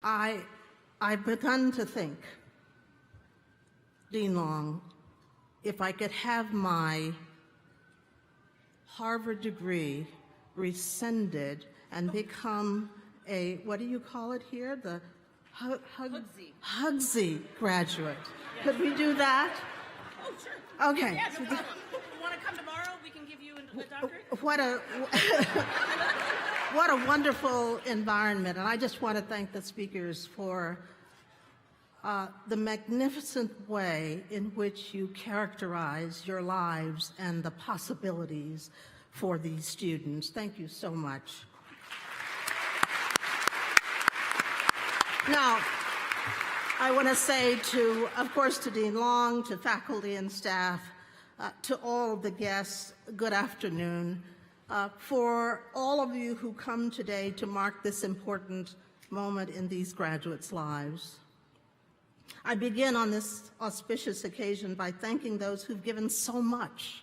I've begun to think, Dean Long, if I could have my Harvard degree rescinded and become a, what do you call it here? The Hugsy graduate. Yes. Could we do that? Oh, sure. Okay. Yeah, no problem. You want to come tomorrow? We can give you a doctorate? What a wonderful environment. And I just want to thank the speakers for the magnificent way in which you characterize your lives and the possibilities for these students. Thank you so much. Now, I want to say to, of course, to Dean Long, to faculty and staff, to all of the guests, good afternoon. For all of you who come today to mark this important moment in these graduates' lives. I begin on this auspicious occasion by thanking those who've given so much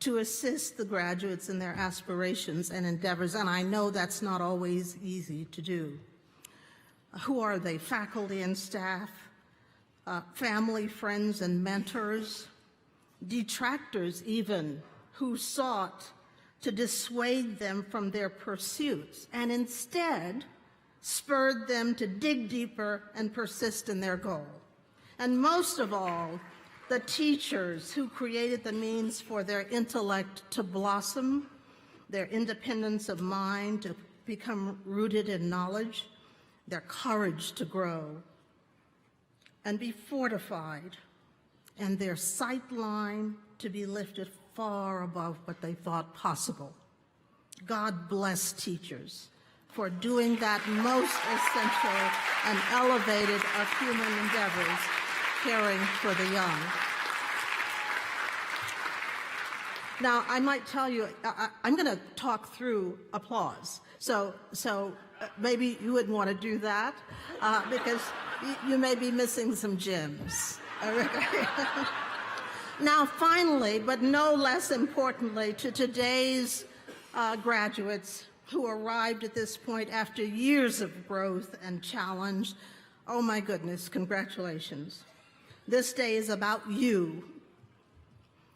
to assist the graduates in their aspirations and endeavors, and I know that's not always easy to do. Who are they? Faculty and staff, family, friends, and mentors, detractors even, who sought to dissuade them from their pursuits and instead spurred them to dig deeper and persist in their goal. And most of all, the teachers who created the means for their intellect to blossom, their independence of mind to become rooted in knowledge, their courage to grow and be fortified, and their sight line to be lifted far above what they thought possible. God bless teachers for doing that most essential and elevated of human endeavors, caring for the young. Now, I might tell you, I'm going to talk through applause. So maybe you wouldn't want to do that because you may be missing some gems. Now, finally, but no less importantly, to today's graduates who arrived at this point after years of growth and challenge, oh my goodness, congratulations. This day is about you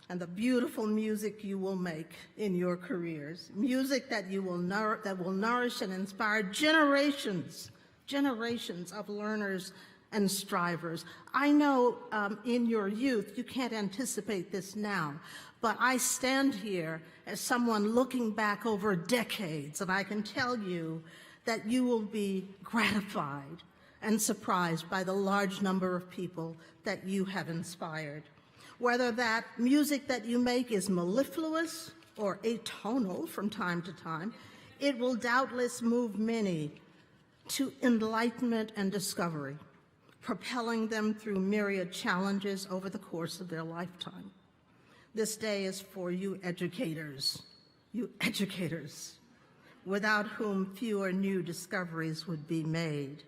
and the beautiful music you will make in your careers, music that will nourish and inspire generations of learners and strivers. I know in your youth, you can't anticipate this now, but I stand here as someone looking back over decades, and I can tell you that you will be gratified and surprised by the large number of people that you have inspired. Whether that music that you make is mellifluous or atonal from time to time, it will doubtless move many to enlightenment and discovery, propelling them through myriad challenges over the course of their lifetime. This day is for you educators, without whom fewer new discoveries would be made.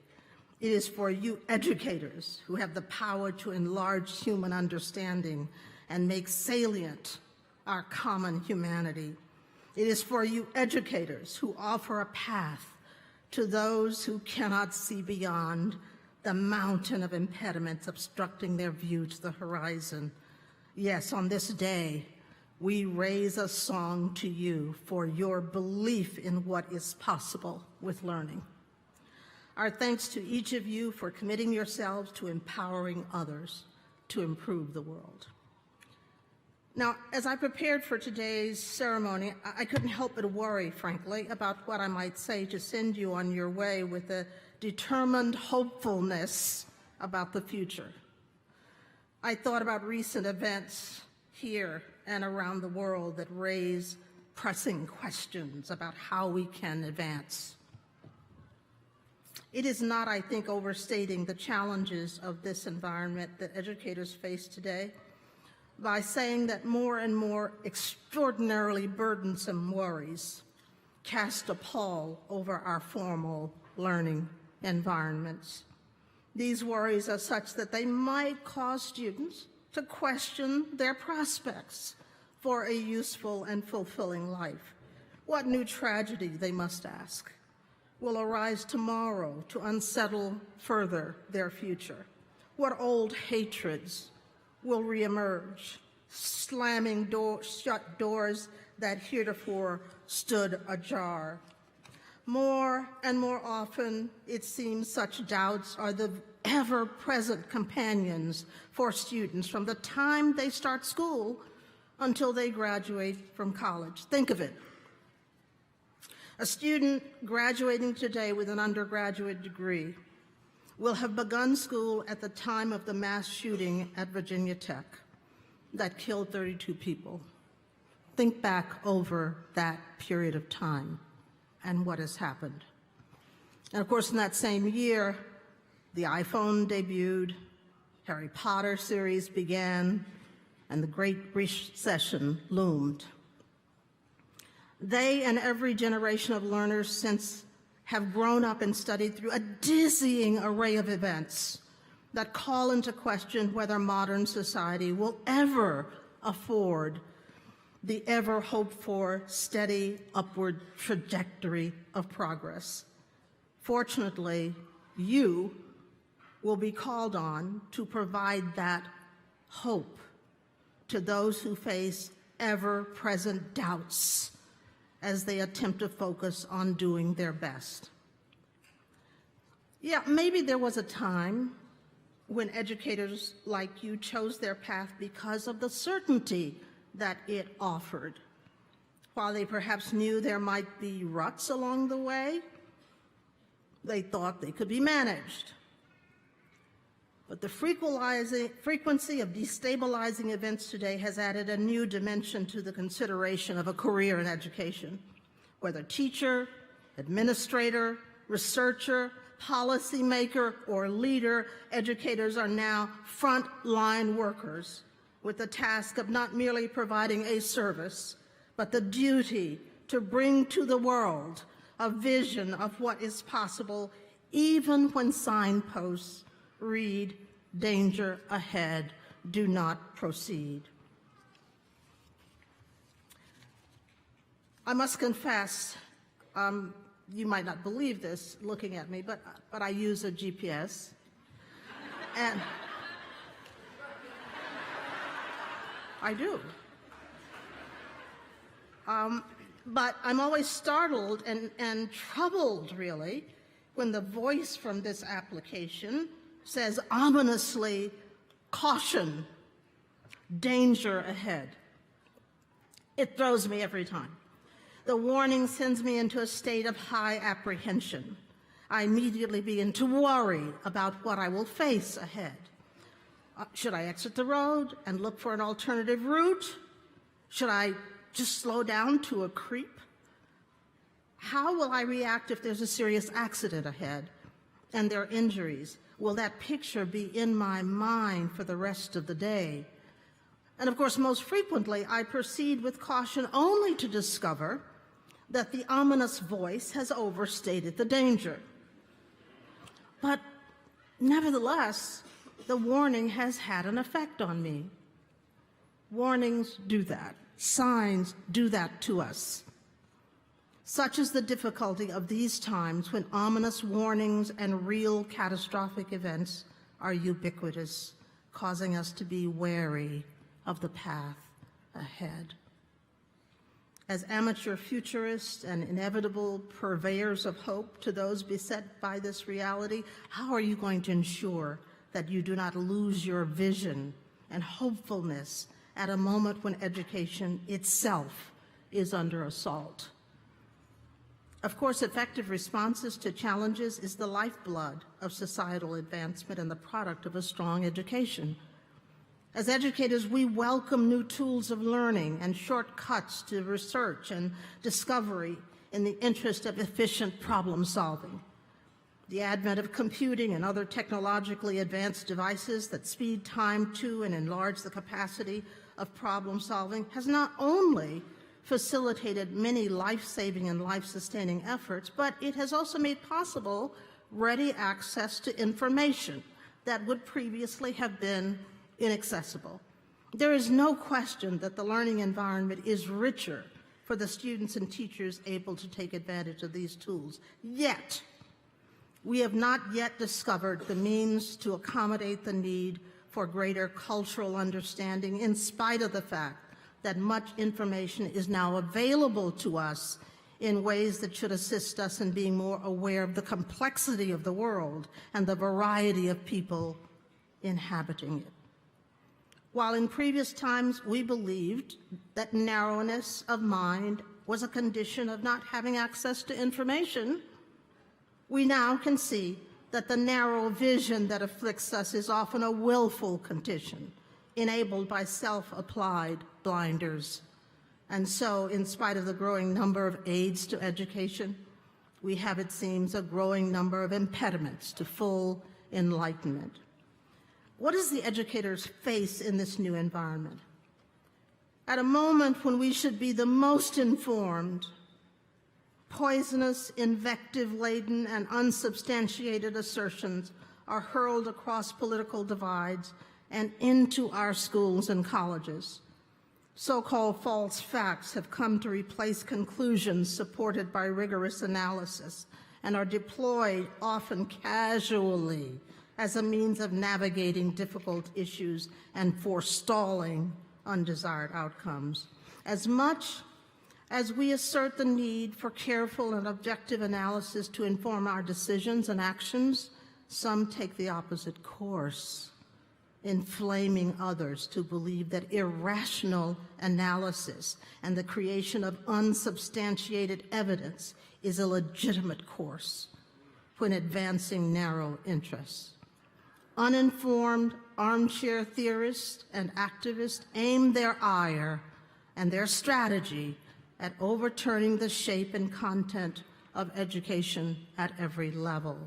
It is for you educators who have the power to enlarge human understanding and make salient our common humanity. It is for you educators who offer a path to those who cannot see beyond the mountain of impediments obstructing their view to the horizon. Yes, on this day, we raise a song to you for your belief in what is possible with learning. Our thanks to each of you for committing yourselves to empowering others to improve the world. Now, as I prepared for today's ceremony, I couldn't help but worry, frankly, about what I might say to send you on your way with a determined hopefulness about the future. I thought about recent events here and around the world that raise pressing questions about how we can advance. It is not, I think, overstating the challenges of this environment that educators face today by saying that more and more extraordinarily burdensome worries cast a pall over our formal learning environments. These worries are such that they might cause students to question their prospects for a useful and fulfilling life. What new tragedy, they must ask, will arise tomorrow to unsettle further their future? What old hatreds will reemerge, slamming shut doors that heretofore stood ajar? More and more often, it seems such doubts are the ever-present companions for students from the time they start school until they graduate from college. Think of it. A student graduating today with an undergraduate degree will have begun school at the time of the mass shooting at Virginia Tech that killed 32 people. Think back over that period of time and what has happened. And of course, in that same year, the iPhone debuted, Harry Potter series began, and the Great Recession loomed. They and every generation of learners since have grown up and studied through a dizzying array of events that call into question whether modern society will ever afford the ever hoped-for steady upward trajectory of progress. Fortunately, you will be called on to provide that hope to those who face ever-present doubts as they attempt to focus on doing their best. Yeah, maybe there was a time when educators like you chose their path because of the certainty that it offered. While they perhaps knew there might be ruts along the way, they thought they could be managed. But the frequency of destabilizing events today has added a new dimension to the consideration of a career in education. Whether teacher, administrator, researcher, policymaker, or leader, educators are now frontline workers with the task of not merely providing a service, but the duty to bring to the world a vision of what is possible, even when signposts read, "Danger ahead, do not proceed." I must confess, you might not believe this looking at me, but I use a GPS. And I do. But I'm always startled and troubled, really, when the voice from this application says ominously, "Caution, danger ahead." It throws me every time. The warning sends me into a state of high apprehension. I immediately begin to worry about what I will face ahead. Should I exit the road and look for an alternative route? Should I just slow down to a creep? How will I react if there's a serious accident ahead and there are injuries? Will that picture be in my mind for the rest of the day? And of course, most frequently, I proceed with caution only to discover that the ominous voice has overstated the danger. But nevertheless, the warning has had an effect on me. Warnings do that. Signs do that to us. Such is the difficulty of these times when ominous warnings and real catastrophic events are ubiquitous, causing us to be wary of the path ahead. As amateur futurists and inevitable purveyors of hope to those beset by this reality, how are you going to ensure that you do not lose your vision and hopefulness at a moment when education itself is under assault? Of course, effective responses to challenges is the lifeblood of societal advancement and the product of a strong education. As educators, we welcome new tools of learning and shortcuts to research and discovery in the interest of efficient problem solving. The advent of computing and other technologically advanced devices that speed time to and enlarge the capacity of problem solving has not only facilitated many life-saving and life-sustaining efforts, but it has also made possible ready access to information that would previously have been inaccessible. There is no question that the learning environment is richer for the students and teachers able to take advantage of these tools. Yet, we have not yet discovered the means to accommodate the need for greater cultural understanding, in spite of the fact that much information is now available to us in ways that should assist us in being more aware of the complexity of the world and the variety of people inhabiting it. While in previous times we believed that narrowness of mind was a condition of not having access to information, we now can see that the narrow vision that afflicts us is often a willful condition, enabled by self-applied blinders. And so, in spite of the growing number of aids to education, we have, it seems, a growing number of impediments to full enlightenment. What does the educators face in this new environment? At a moment when we should be the most informed, poisonous, invective-laden, and unsubstantiated assertions are hurled across political divides and into our schools and colleges. So-called false facts have come to replace conclusions supported by rigorous analysis and are deployed often casually as a means of navigating difficult issues and forestalling undesired outcomes. As much as we assert the need for careful and objective analysis to inform our decisions and actions, some take the opposite course, inflaming others to believe that irrational analysis and the creation of unsubstantiated evidence is a legitimate course when advancing narrow interests. Uninformed armchair theorists and activists aim their ire and their strategy at overturning the shape and content of education at every level.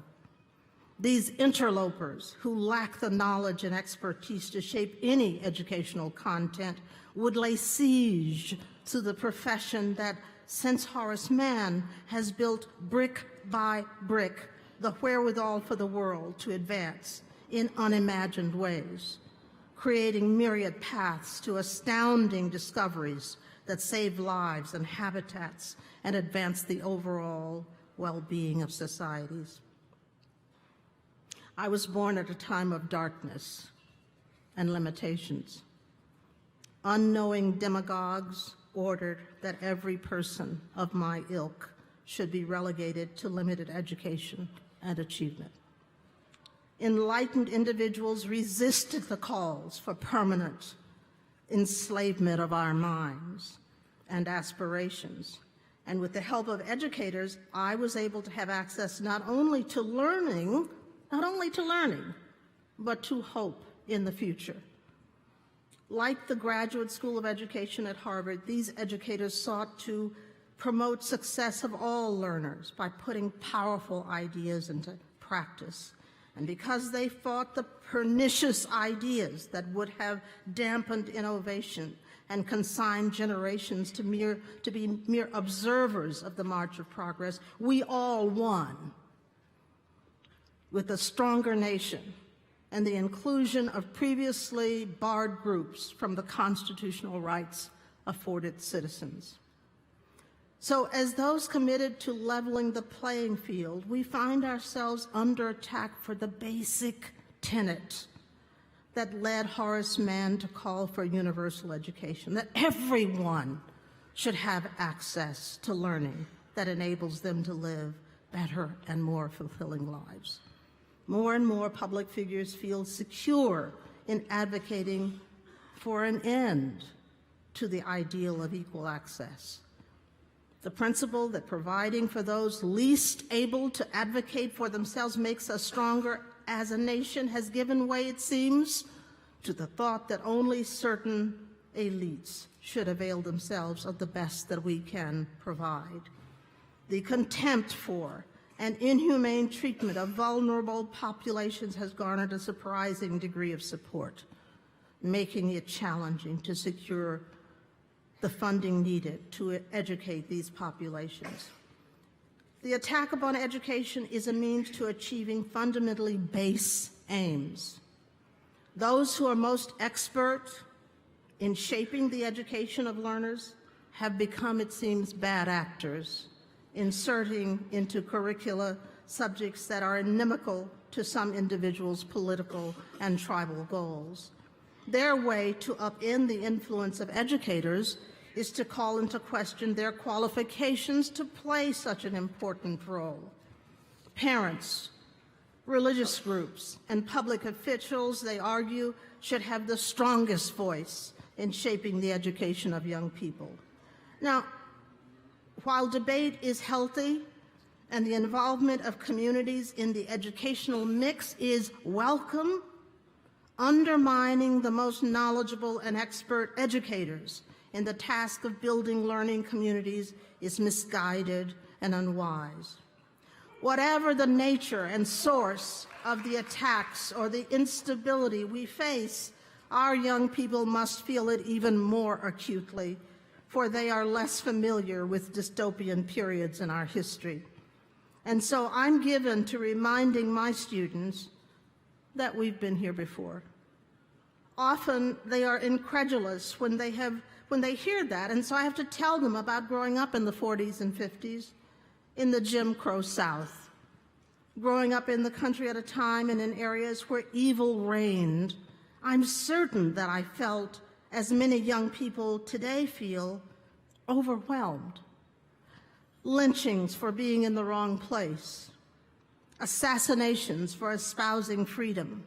These interlopers, who lack the knowledge and expertise to shape any educational content, would lay siege to the profession that, since Horace Mann, has built brick by brick the wherewithal for the world to advance in unimagined ways, creating myriad paths to astounding discoveries that save lives and habitats and advance the overall well-being of societies. I was born at a time of darkness and limitations. Unknowing demagogues ordered that every person of my ilk should be relegated to limited education and achievement. Enlightened individuals resisted the calls for permanent enslavement of our minds and aspirations. And with the help of educators, I was able to have access not only to learning, but to hope in the future. Like the Graduate School of Education at Harvard, these educators sought to promote success of all learners by putting powerful ideas into practice. And because they fought the pernicious ideas that would have dampened innovation and consigned generations to be mere observers of the march of progress, we all won. With a stronger nation and the inclusion of previously barred groups from the constitutional rights afforded citizens. So as those committed to leveling the playing field, we find ourselves under attack for the basic tenet that led Horace Mann to call for universal education, that everyone should have access to learning that enables them to live better and more fulfilling lives. More and more public figures feel secure in advocating for an end to the ideal of equal access. The principle that providing for those least able to advocate for themselves makes us stronger as a nation has given way, it seems, to the thought that only certain elites should avail themselves of the best that we can provide. The contempt for and inhumane treatment of vulnerable populations has garnered a surprising degree of support, making it challenging to secure the funding needed to educate these populations. The attack upon education is a means to achieving fundamentally base aims. Those who are most expert in shaping the education of learners have become, it seems, bad actors, inserting into curricula subjects that are inimical to some individuals' political and tribal goals. Their way to upend the influence of educators is to call into question their qualifications to play such an important role. Parents, religious groups, and public officials, they argue, should have the strongest voice in shaping the education of young people. Now, while debate is healthy and the involvement of communities in the educational mix is welcome, undermining the most knowledgeable and expert educators in the task of building learning communities is misguided and unwise. Whatever the nature and source of the attacks or the instability we face, our young people must feel it even more acutely, for they are less familiar with dystopian periods in our history. And so I'm given to reminding my students that we've been here before. Often they are incredulous when they hear that, and so I have to tell them about growing up in the 40s and 50s in the Jim Crow South, growing up in the country at a time and in areas where evil reigned. I'm certain that I felt, as many young people today feel, overwhelmed. Lynchings for being in the wrong place, assassinations for espousing freedom,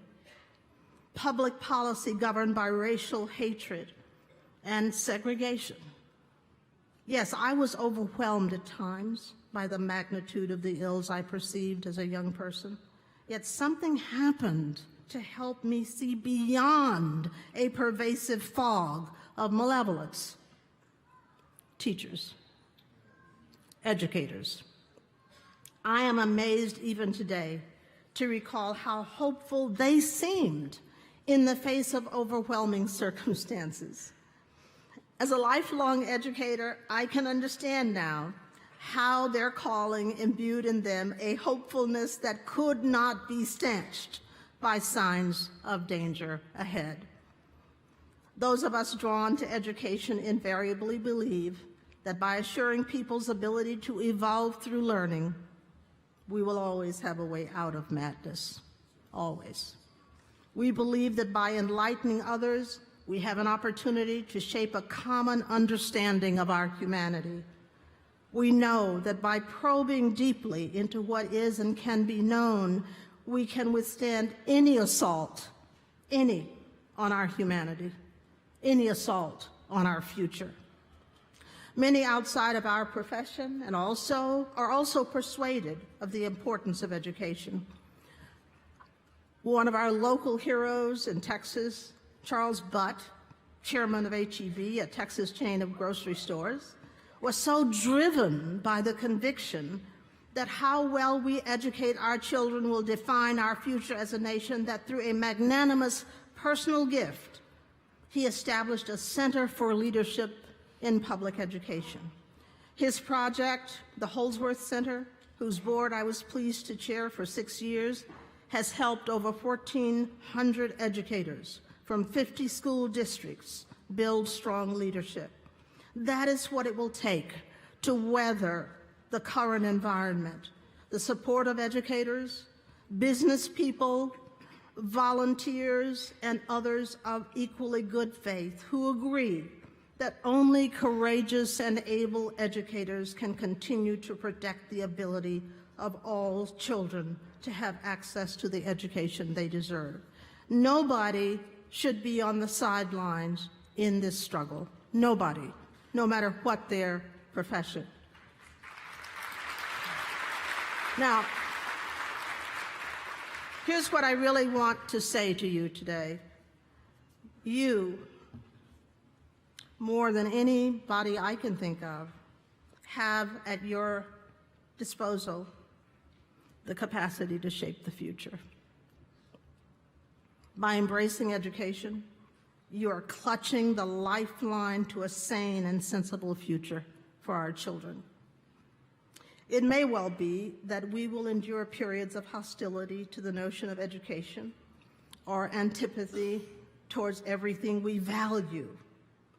public policy governed by racial hatred and segregation. Yes, I was overwhelmed at times by the magnitude of the ills I perceived as a young person, yet something happened to help me see beyond a pervasive fog of malevolence. Teachers, educators. I am amazed even today to recall how hopeful they seemed in the face of overwhelming circumstances. As a lifelong educator, I can understand now how their calling imbued in them a hopefulness that could not be stanched by signs of danger ahead. Those of us drawn to education invariably believe that by assuring people's ability to evolve through learning, we will always have a way out of madness, always. We believe that by enlightening others, we have an opportunity to shape a common understanding of our humanity. We know that by probing deeply into what is and can be known, we can withstand any assault, on our humanity, any assault on our future. Many outside of our profession are also persuaded of the importance of education. One of our local heroes in Texas, Charles Butt, chairman of HEB, a Texas chain of grocery stores, was so driven by the conviction that how well we educate our children will define our future as a nation that through a magnanimous personal gift, he established a Center for Leadership in Public Education. His project, the Holdsworth Center, whose board I was pleased to chair for 6 years, has helped over 1,400 educators from 50 school districts build strong leadership. That is what it will take to weather the current environment. The support of educators, business people, volunteers, and others of equally good faith who agree that only courageous and able educators can continue to protect the ability of all children to have access to the education they deserve. Nobody should be on the sidelines in this struggle. Nobody, no matter what their profession. Now, here's what I really want to say to you today. You, more than anybody I can think of, have at your disposal the capacity to shape the future. By embracing education, you are clutching the lifeline to a sane and sensible future for our children. It may well be that we will endure periods of hostility to the notion of education or antipathy towards everything we value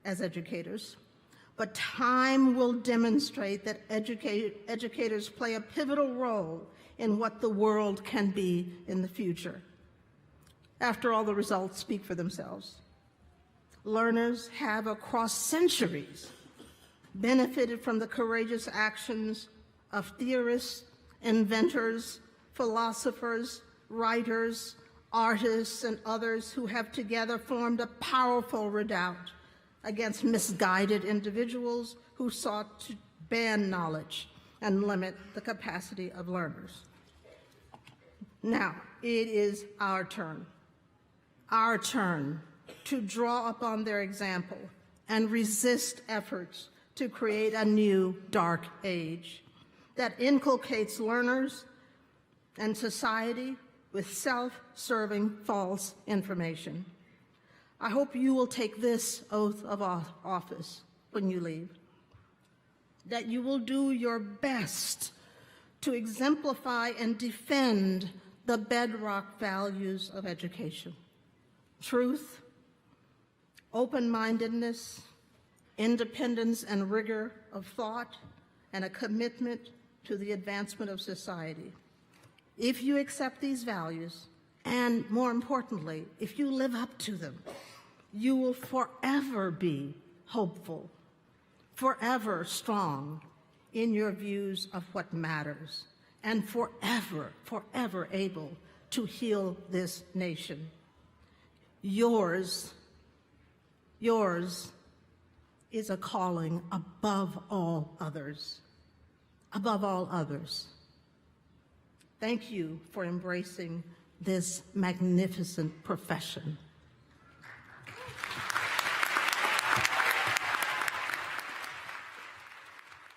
as educators. but time will demonstrate that educators play a pivotal role in what the world can be in the future. After all, the results speak for themselves. Learners have, across centuries, benefited from the courageous actions of theorists, inventors, philosophers, writers, artists, and others who have together formed a powerful redoubt against misguided individuals who sought to ban knowledge and limit the capacity of learners. Now, it is our turn to draw upon their example and resist efforts to create a new dark age that inculcates learners and society with self-serving false information. I hope you will take this oath of office when you leave, that you will do your best to exemplify and defend the bedrock values of education: truth, open-mindedness, independence and rigor of thought, and a commitment to the advancement of society. If you accept these values, and more importantly, if you live up to them, you will forever be hopeful, forever strong in your views of what matters, and forever able to heal this nation. Yours is a calling above all others. Above all others. Thank you for embracing this magnificent profession.